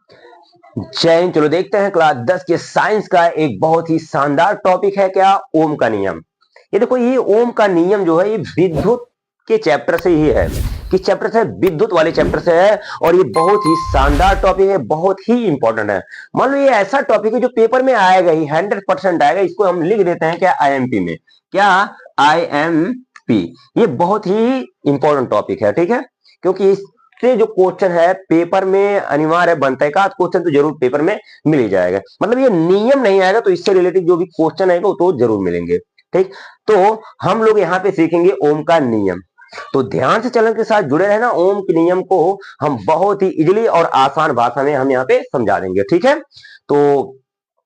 जय हिंद। चलो देखते हैं क्लास 10 के साइंस का एक बहुत ही शानदार टॉपिक है, क्या? ओम का नियम। ये देखो, ये ओम का नियम जो है ये विद्युत के चैप्टर से ही है। किस चैप्टर से? विद्युत वाले चैप्टर से है। और ये बहुत ही शानदार टॉपिक है, बहुत ही इंपॉर्टेंट है। मान लो ये ऐसा टॉपिक है जो पेपर में आएगा ही, 100% आएगा। इसको हम लिख देते हैं क्या? आईएमपी में। क्या? आईएमपी। ये बहुत ही इंपॉर्टेंट टॉपिक है, ठीक है। क्योंकि से जो क्वेश्चन है पेपर में अनिवार्य बनता है, का क्वेश्चन तो जरूर पेपर में मिल ही जाएगा। मतलब ये नियम नहीं आएगा तो इससे रिलेटेड जो भी क्वेश्चन आएगा तो जरूर मिलेंगे, ठीक। तो हम लोग यहाँ पे सीखेंगे ओम का नियम। तो ध्यान से चलन के साथ जुड़े रहना। ओम के नियम को हम बहुत ही इजीली और आसान भाषा में हम यहाँ पे समझा देंगे, ठीक है। तो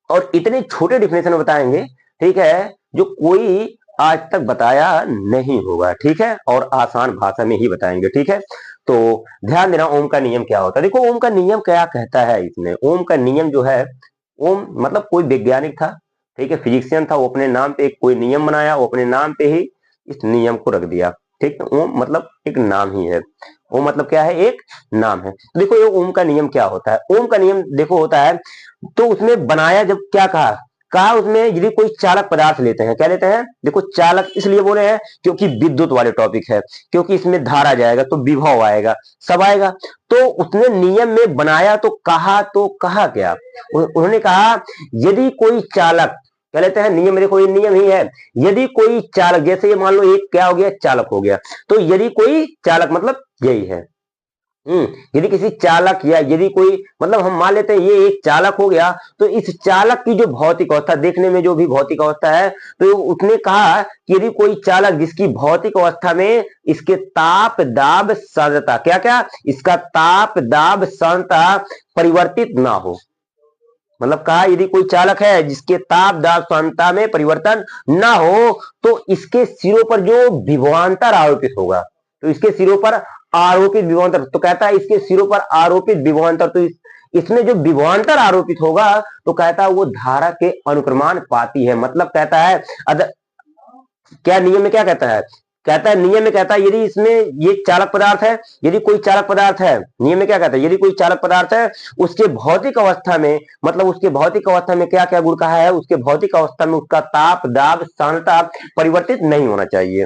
और इतने छोटे डिफिनेशन बताएंगे, ठीक है, जो कोई आज तक बताया नहीं होगा, ठीक है। और आसान भाषा में ही बताएंगे, ठीक है। तो ध्यान देना, ओम का नियम क्या होता है। देखो ओम का नियम क्या कहता है इसमें। ओम का नियम जो है, ओम मतलब कोई वैज्ञानिक था, ठीक है, फिजिशियन था। वो अपने नाम पे एक कोई नियम बनाया, वो अपने नाम पे ही इस नियम को रख दिया, ठीक है। ओम मतलब एक नाम ही है। ओम मतलब क्या है? एक नाम है। तो देखो ये ओम का नियम क्या होता है। ओम का नियम देखो होता है, तो उसमें बनाया जब क्या कहा, कहा उसमें यदि कोई चालक पदार्थ लेते हैं, क्या लेते हैं? देखो चालक इसलिए बोले हैं क्योंकि विद्युत वाले टॉपिक है, क्योंकि इसमें धारा जाएगा तो विभव आएगा, सब आएगा। तो उसने नियम में बनाया तो कहा क्या? उन्होंने कहा यदि कोई चालक, क्या लेते हैं? नियम में। देखो ये नियम ही है। यदि कोई चालक, जैसे ये मान लो एक क्या हो गया? चालक हो गया। तो यदि कोई चालक मतलब यही है। यदि किसी चालक या यदि कोई, मतलब हम मान लेते हैं ये एक चालक हो गया, तो इस चालक की जो भौतिक अवस्था, देखने में जो भी भौतिक अवस्था है, तो उसने कहा कि यदि कोई चालक जिसकी भौतिक अवस्था में इसके ताप दाब सांद्रता, क्या क्या? इसका ताप दाब सांद्रता परिवर्तित ना हो। मतलब कहा यदि कोई चालक है जिसके ताप दाब सांद्रता में परिवर्तन ना हो, तो इसके सिरों पर जो विभवांतर आरोपित होगा, तो इसके सिरों पर आरोपित विभवांतर, तो कहता है इसके सिरों पर आरोपित विभवांतर, तो इसमें जो विभवांतर आरोपित होगा, तो कहता है वो धारा के अनुक्रमान पाती है। मतलब कहता है क्या नियम में क्या कहता है? कहता है नियम में कहता है यदि इसमें ये चालक पदार्थ है, यदि कोई चालक पदार्थ है, नियम में क्या कहता है? यदि कोई चालक पदार्थ है, उसके भौतिक अवस्था में, मतलब उसके भौतिक अवस्था में क्या क्या गुण कहा है? उसके भौतिक अवस्था में उसका ताप दाब सांद्रता परिवर्तित नहीं होना चाहिए।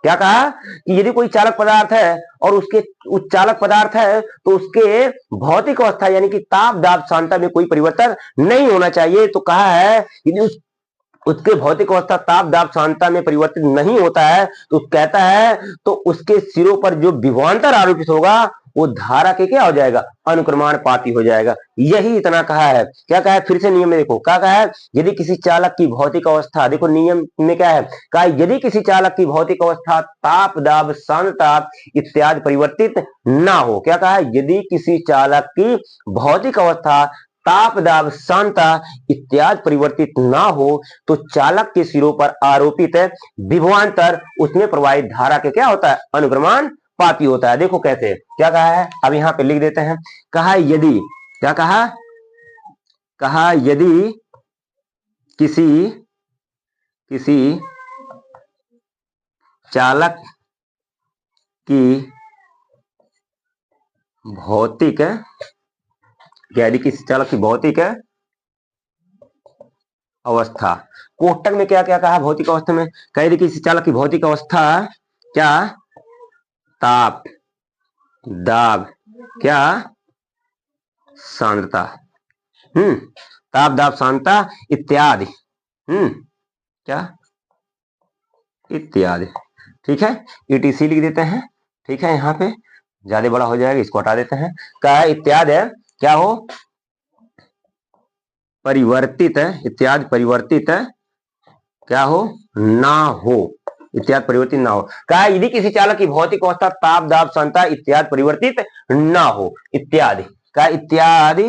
क्या कहा? कि यदि कोई चालक पदार्थ है और उसके उस चालक पदार्थ है तो उसके भौतिक अवस्था यानी कि ताप दाब सांद्रता में कोई परिवर्तन नहीं होना चाहिए। तो कहा है यदि उसके भौतिक अवस्था ताप दाब सांद्रता में परिवर्तित नहीं होता है, तो कहता है तो उसके सिरों पर जो विभवांतर आरोपित होगा वो धारा के क्या हो जाएगा? अनुक्रमानुपाती हो जाएगा। यही इतना कहा है। क्या कहा है? फिर से नियम में देखो क्या कहा है। यदि किसी चालक की भौतिक अवस्था, देखो नियम में क्या है, कहा यदि किसी चालक की भौतिक अवस्था ताप दाब सांद्रता इत्यादि परिवर्तित ना हो। क्या कहा है? यदि किसी चालक की भौतिक अवस्था ताप दाब सांद्रता इत्यादि परिवर्तित ना हो, तो चालक के सिरों पर आरोपित विभवांतर उसमें प्रवाहित धारा के क्या होता है? अनुक्रमण पाती होता है। देखो कैसे, क्या कहा है, अब यहां पे लिख देते हैं। कहा यदि, क्या कहा? कहा यदि किसी किसी चालक की भौतिक, यदि किसी चालक की भौतिक अवस्था, कोष्टक में क्या क्या कहा? भौतिक अवस्था में कह यदि किसी चालक की भौतिक अवस्था क्या? ताप दाब क्या? सांद्रता, ताप दाब सांद्रता इत्यादि, क्या? इत्यादि, ठीक है। ईटीसी लिख देते हैं, ठीक है। यहाँ पे ज्यादा बड़ा हो जाएगा, इसको हटा देते हैं। क्या इत्यादि है? क्या हो? परिवर्तित है, इत्यादि परिवर्तित है, क्या हो? ना हो, इत्यादि परिवर्तित ना हो। क्या यदि किसी चालक की भौतिक अवस्था ताप दाब सांद्रता इत्यादि परिवर्तित ना हो, इत्यादि, क्या इत्यादि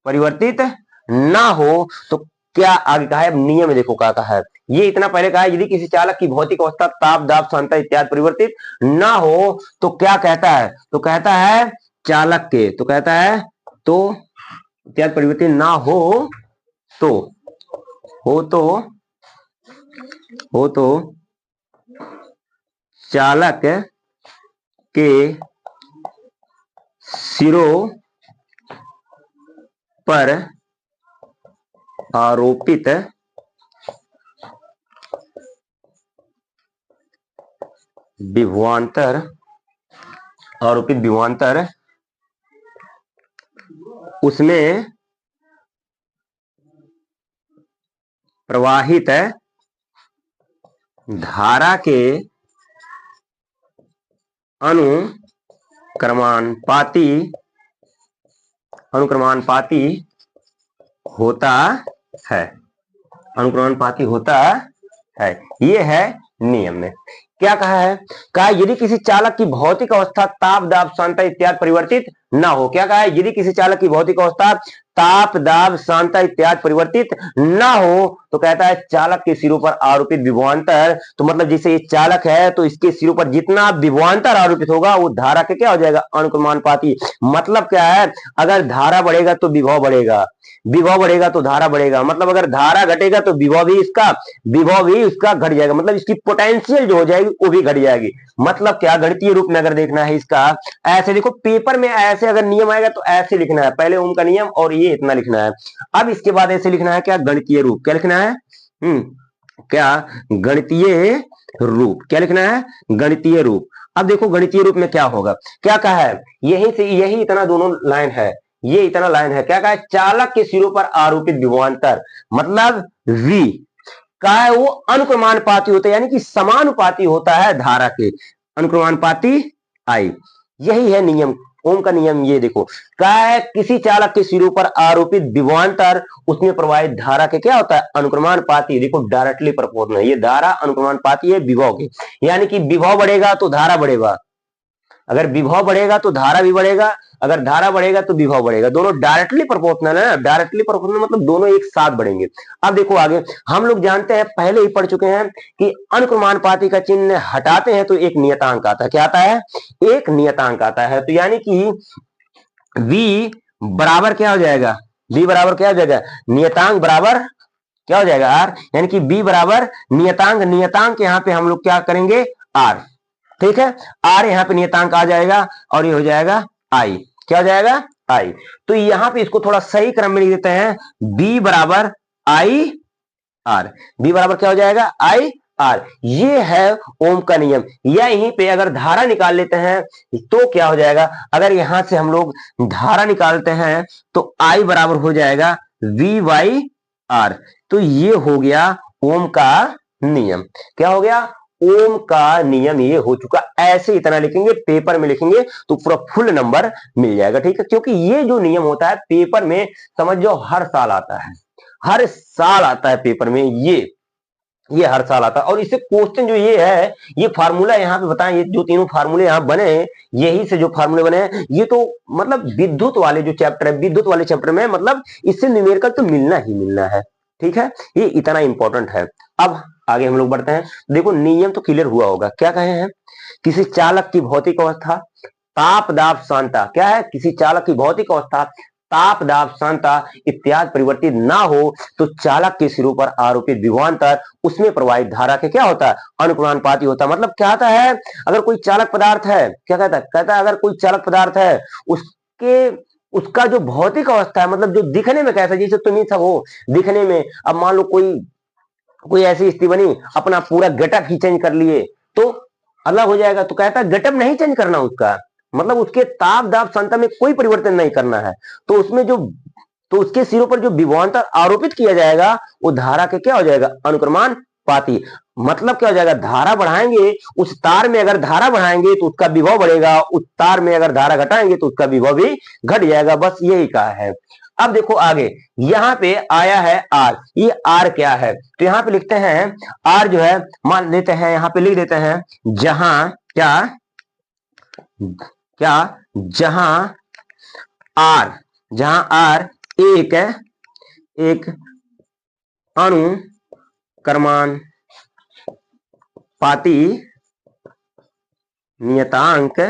परिवर्तित ना हो, तो क्या आगे कहा है? नियम में देखो क्या कहा है। ये इतना पहले कहा है यदि किसी चालक की भौतिक अवस्था ताप दाब सांद्रता इत्यादि परिवर्तित ना हो, तो क्या कहता है? तो कहता है चालक के, तो कहता है तो इत्यादि परिवर्तित ना हो तो हो तो चालक के सिरों पर आरोपित विभवांतर उसमें प्रवाहित धारा के अनुक्रमानुपाती होता है। ये है नियम में क्या कहा है? कहा यदि किसी चालक की भौतिक अवस्था ताप, दाब, सांद्रता इत्यादि परिवर्तित ना हो। क्या कहा है? यदि किसी चालक की भौतिक अवस्था ताप, दाब, सांद्रता इत्यादि परिवर्तित ना हो तो कहता है चालक के सिरों पर आरोपित विभवांतर, तो मतलब जैसे ये चालक है तो इसके सिरों पर जितना विभवांतर आरोपित होगा वो धारा के क्या हो जाएगा? अनुक्रमानुपाती। मतलब क्या है? अगर धारा बढ़ेगा तो विभव बढ़ेगा, विभव बढ़ेगा तो धारा बढ़ेगा। मतलब अगर धारा घटेगा तो विभव भी उसका घट जाएगा, मतलब इसकी पोटेंशियल जो हो जाएगी वो भी घट जाएगी। मतलब क्या? गणितीय रूप में अगर देखना है इसका, ऐसे देखो पेपर में ऐसे अगर नियम आएगा तो ऐसे लिखना है, पहले ओम का नियम और ये इतना लिखना है। अब इसके बाद ऐसे लिखना है क्या? गणितीय रूप। क्या लिखना है? क्या? गणितीय रूप। क्या लिखना है? गणितीय रूप। अब देखो गणितीय रूप में क्या होगा? क्या कहा है? यही इतना दोनों लाइन है, ये इतना लाइन है। क्या कहा है? चालक के सिरों पर आरोपित विभवांतर मतलब V का है वो अनुक्रमानुपाती होता है, यानी कि समानुपाती होता है धारा के, अनुक्रमानुपाती I। यही है नियम, ओम का नियम। ये देखो क्या है? किसी चालक के सिरों पर आरोपित विभवांतर उसमें प्रवाहित धारा के क्या होता है? अनुक्रमानुपाती। देखो डायरेक्टली प्रोपोर्शनल, ये धारा अनुक्रमानुपाती है विभव की, यानी कि विभव बढ़ेगा तो धारा बढ़ेगा, अगर विभव बढ़ेगा तो धारा भी बढ़ेगा, अगर धारा बढ़ेगा तो विभव बढ़ेगा। दोनों डायरेक्टली प्रोपोर्शनल है ना, डायरेक्टली प्रोपोर्शनल मतलब दोनों एक साथ बढ़ेंगे। अब देखो आगे हम लोग जानते हैं, पहले ही पढ़ चुके हैं कि अनुक्रमानुपाती का चिन्ह हटाते हैं तो एक नियतांक आता है। क्या आता है? एक नियतांक आता है। तो यानी कि V बराबर क्या हो जाएगा? V बराबर क्या हो जाएगा? नियतांक बराबर क्या हो जाएगा? R। यानी कि B बराबर नियतांक यहाँ पे हम लोग क्या करेंगे? R। ठीक है, R यहाँ पे नियतांक आ जाएगा और ये हो जाएगा I। क्या हो जाएगा? I। तो यहाँ पे इसको थोड़ा सही क्रम में लिख देते हैं, B बराबर I R। B बराबर क्या हो जाएगा? I R। ये है ओम का नियम। या यहीं पे अगर धारा निकाल लेते हैं तो क्या हो जाएगा? अगर यहां से हम लोग धारा निकालते हैं तो I बराबर हो जाएगा V बाई R। तो ये हो गया ओम का नियम। क्या हो गया? ओम का नियम ये हो चुका। ऐसे इतना लिखेंगे, पेपर में लिखेंगे तो पूरा फुल नंबर मिल जाएगा। ठीक है, क्योंकि ये जो नियम होता है पेपर में समझ जाओ हर साल आता है, हर साल आता है पेपर में, ये हर साल आता है। और इससे क्वेश्चन जो ये है, ये फार्मूला यहाँ पे बताएं, ये जो तीनों फार्मूले यहाँ बने हैं, यही से जो फार्मूले बने हैं, ये तो मतलब विद्युत वाले जो चैप्टर है, विद्युत वाले चैप्टर में मतलब इससे न्यूमेरिकल तो मिलना ही मिलना है। ठीक है, ये इतना इंपॉर्टेंट है। अब आगे हम लोग बढ़ते हैं। देखो नियम तो क्लियर हुआ होगा। क्या कहे हैं? किसी चालक की भौतिक अवस्था ताप, दाब, सांद्रता, क्या है? किसी चालक की भौतिक अवस्था ताप, दाब, सांद्रता इत्यादि परिवर्तित ना हो तो चालक के सिरों पर आरोपित विभवांतर उसमें प्रवाहित धारा के क्या होता है? अनुक्रमानुपाती होता है। मतलब क्या आता है? अगर कोई चालक पदार्थ है, क्या कहता है? कहता है अगर कोई चालक पदार्थ है उसका जो भौतिक अवस्था है, मतलब जो दिखने में कैसा, जैसे तुम ही सब हो दिखने में, अब मान लो कोई ऐसी स्थिति बनी अपना पूरा गेटअप ही चेंज कर लिए तो अलग हो जाएगा। तो कहता है गेटअप नहीं चेंज करना उसका, मतलब उसके ताप, दाब, सांद्रता में कोई परिवर्तन नहीं करना है। तो उसमें तो उसके सिरों पर जो विभवांतर आरोपित किया जाएगा वो धारा के क्या हो जाएगा? अनुक्रमानुपाती। मतलब क्या हो जाएगा? धारा बढ़ाएंगे उस तार में, अगर धारा बढ़ाएंगे तो उसका विभव बढ़ेगा, उस तार में अगर धारा घटाएंगे तो उसका विभव भी घट जाएगा। बस यही कहा है। अब देखो आगे यहां पे आया है R। ये R क्या है? तो यहां पे लिखते हैं R जो है, मान लेते हैं यहां पे लिख देते हैं जहां जहां R एक अनुक्रमानुपाती नियतांक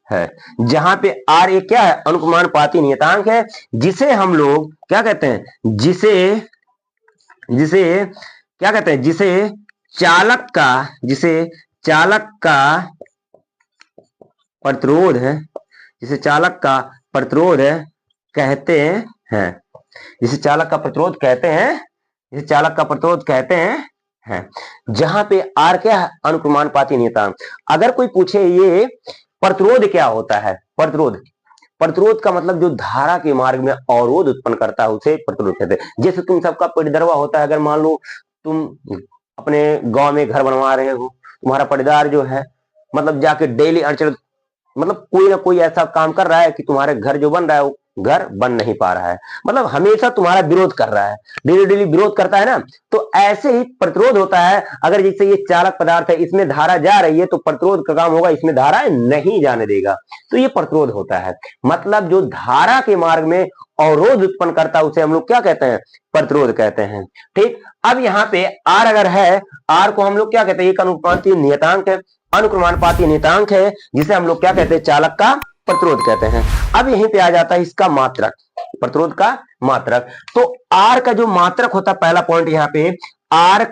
है। जहां पे R एक क्या है? अनुक्रमानुपाती नियतांक है, जिसे हम लोग क्या कहते हैं? जिसे क्या कहते हैं? जिसे चालक का प्रतिरोध कहते हैं, जिसे चालक का प्रतिरोध कहते हैं, जिसे चालक का प्रतिरोध कहते हैं। जहां पे आर क्या है, अनुक्रमानुपाती नियतांक। अगर कोई पूछे ये प्रतिरोध क्या होता है, प्रतिरोध, प्रतिरोध का मतलब जो धारा के मार्ग में अवरोध उत्पन्न करता है उसे प्रतिरोध कहते हैं। जैसे तुम सबका पटदरवा होता है, अगर मान लो तुम अपने गांव में घर बनवा रहे हो, तुम्हारा पटदार जो है मतलब जाके डेली अड़चन, मतलब कोई ना कोई ऐसा काम कर रहा है कि तुम्हारे घर जो बन रहा है वो घर बन नहीं पा रहा है, मतलब हमेशा तुम्हारा विरोध कर रहा है, डेली डेली विरोध करता है ना, तो ऐसे ही प्रतिरोध होता है। अगर जैसे ये चालक पदार्थ है, इसमें धारा जा रही है तो प्रतिरोध का काम होगा इसमें धारा नहीं जाने देगा, तो ये प्रतिरोध होता है। मतलब जो धारा के मार्ग में अवरोध उत्पन्न करता है उसे हम लोग क्या कहते हैं, प्रतिरोध कहते हैं। ठीक, अब यहाँ पे आर अगर है, आर को हम लोग क्या कहते हैं, एक अनुपाती नियतांक है, अनुक्रमानुपाती नियतांक है, जिसे हम लोग क्या कहते हैं, चालक का प्रतिरोध कहते हैं। अब यहीं पे आ जाता है इसका मात्रक, प्रतिरोध का मात्रक। तो आर का जो मात्रक होता है, पहला पॉइंट यहाँ पे आर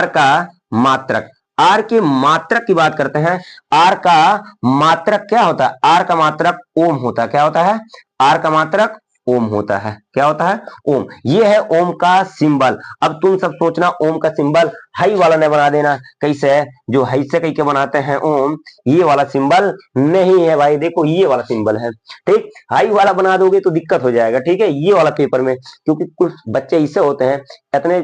का मात्रक, आर की मात्रक की बात करते हैं। आर का मात्रक क्या होता है, आर का मात्रक ओम होता है। क्या होता है, आर का मात्रक ओम होता है। क्या होता है, ओम। ये है ओम का सिंबल। अब तुम सब सोचना ओम का सिंबल हाई वाला नहीं बना देना, कैसे जो हाई से कह के बनाते हैं ओम, ये वाला सिंबल नहीं है भाई, देखो ये वाला सिंबल है। ठीक, हाई वाला बना दोगे तो दिक्कत हो जाएगा, ठीक है, ये वाला पेपर में, क्योंकि कुछ बच्चे इससे होते हैं, इतने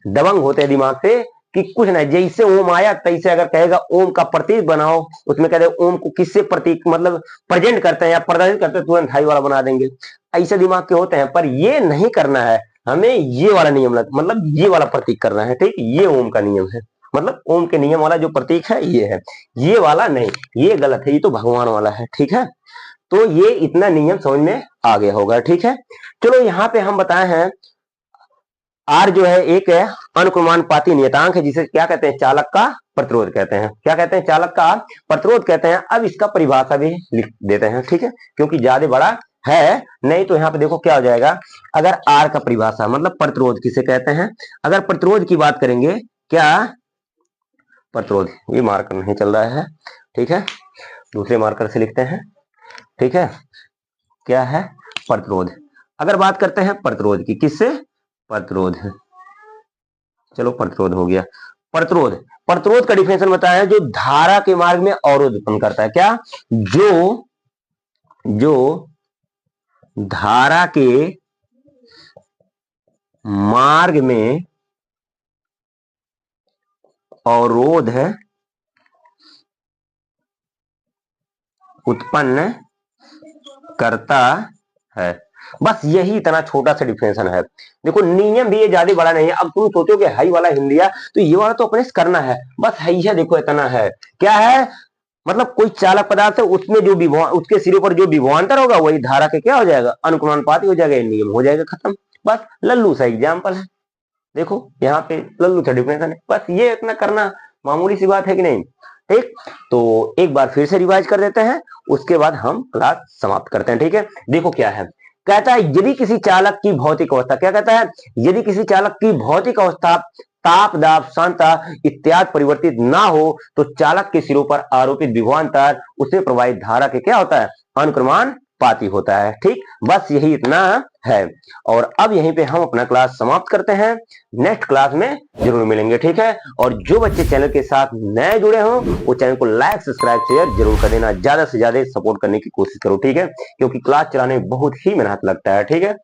दबंग होते हैं दिमाग से कि कुछ नहीं, जैसे ओम आया तैसे अगर कहेगा ओम का प्रतीक बनाओ, उसमें कहते हैं ओम को किससे प्रतीक मतलब प्रेजेंट करते हैं या प्रदर्शित करते हैं, तुरंत हाई वाला बना देंगे। ऐसे दिमाग के होते हैं, पर ये नहीं करना है हमें, ये वाला नियम मतलब ये वाला प्रतीक करना है। ठीक, ये ओम का नियम है, मतलब ओम के नियम वाला जो प्रतीक है ये है, ये वाला नहीं, ये गलत है, ये तो भगवान वाला है। ठीक है, तो ये इतना नियम समझ में आ गया होगा। ठीक है, चलो यहाँ पे हम बताए हैं आर जो है एक है अनुक्रमानुपाती नियतांक है, जिसे क्या कहते हैं, चालक का प्रतिरोध कहते हैं। क्या कहते हैं, चालक का प्रतिरोध कहते हैं। अब इसका परिभाषा भी लिख देते हैं, ठीक है, क्योंकि ज्यादा बड़ा है नहीं तो यहाँ पे देखो क्या हो जाएगा। अगर आर का परिभाषा मतलब प्रतिरोध किसे कहते हैं, अगर प्रतिरोध की बात करेंगे, क्या प्रतिरोध, ये मार्कर नहीं चल रहा है, ठीक है, दूसरे मार्कर से लिखते हैं। ठीक है, क्या है, प्रतिरोध। अगर बात करते हैं प्रतिरोध की, किससे, प्रतिरोध है, चलो प्रतिरोध हो गया। प्रतिरोध, प्रतिरोध का डिफिनेशन बताया है, जो धारा के मार्ग में अवरोध उत्पन्न करता है। क्या, जो धारा के मार्ग में अवरोध उत्पन्न करता है। बस यही इतना छोटा सा डिफरेंशन है। देखो नियम भी ये ज्यादा बड़ा नहीं है। अब तुम सोचो कि हाई वाला हिंदिया तो ये वाला तो अपने से करना है, बस है ही है, देखो इतना है। क्या है, मतलब कोई चालक पदार्थ है, उसमें जो उसके सिरे पर जो विभवांतर होगा वही धारा के क्या हो जाएगा, अनुक्रमानुपाती हो जाएगा, नियम हो जाएगा खत्म। बस लल्लू सा एग्जाम्पल है, देखो यहाँ पे लल्लू सा डिफरेंशन है, बस ये इतना करना मामूली सी बात है कि नहीं। ठीक, तो एक बार फिर से रिवाइज कर देते हैं, उसके बाद हम क्लास समाप्त करते हैं। ठीक है, देखो क्या है, कहता है यदि किसी चालक की भौतिक अवस्था, क्या कहता है, यदि किसी चालक की भौतिक अवस्था ताप, दाब, सांता इत्यादि परिवर्तित ना हो तो चालक के सिरों पर आरोपित विभवांतर उसमें प्रवाहित धारा के क्या होता है, अनुक्रमानुपाती होता है। ठीक, बस यही इतना है। और अब यहीं पे हम अपना क्लास समाप्त करते हैं, नेक्स्ट क्लास में जरूर मिलेंगे। ठीक है, और जो बच्चे चैनल के साथ नए जुड़े हो वो चैनल को लाइक, सब्सक्राइब, शेयर जरूर कर देना, ज्यादा से ज्यादा सपोर्ट करने की कोशिश करो। ठीक है, क्योंकि क्लास चलाने में बहुत ही मेहनत लगता है। ठीक है।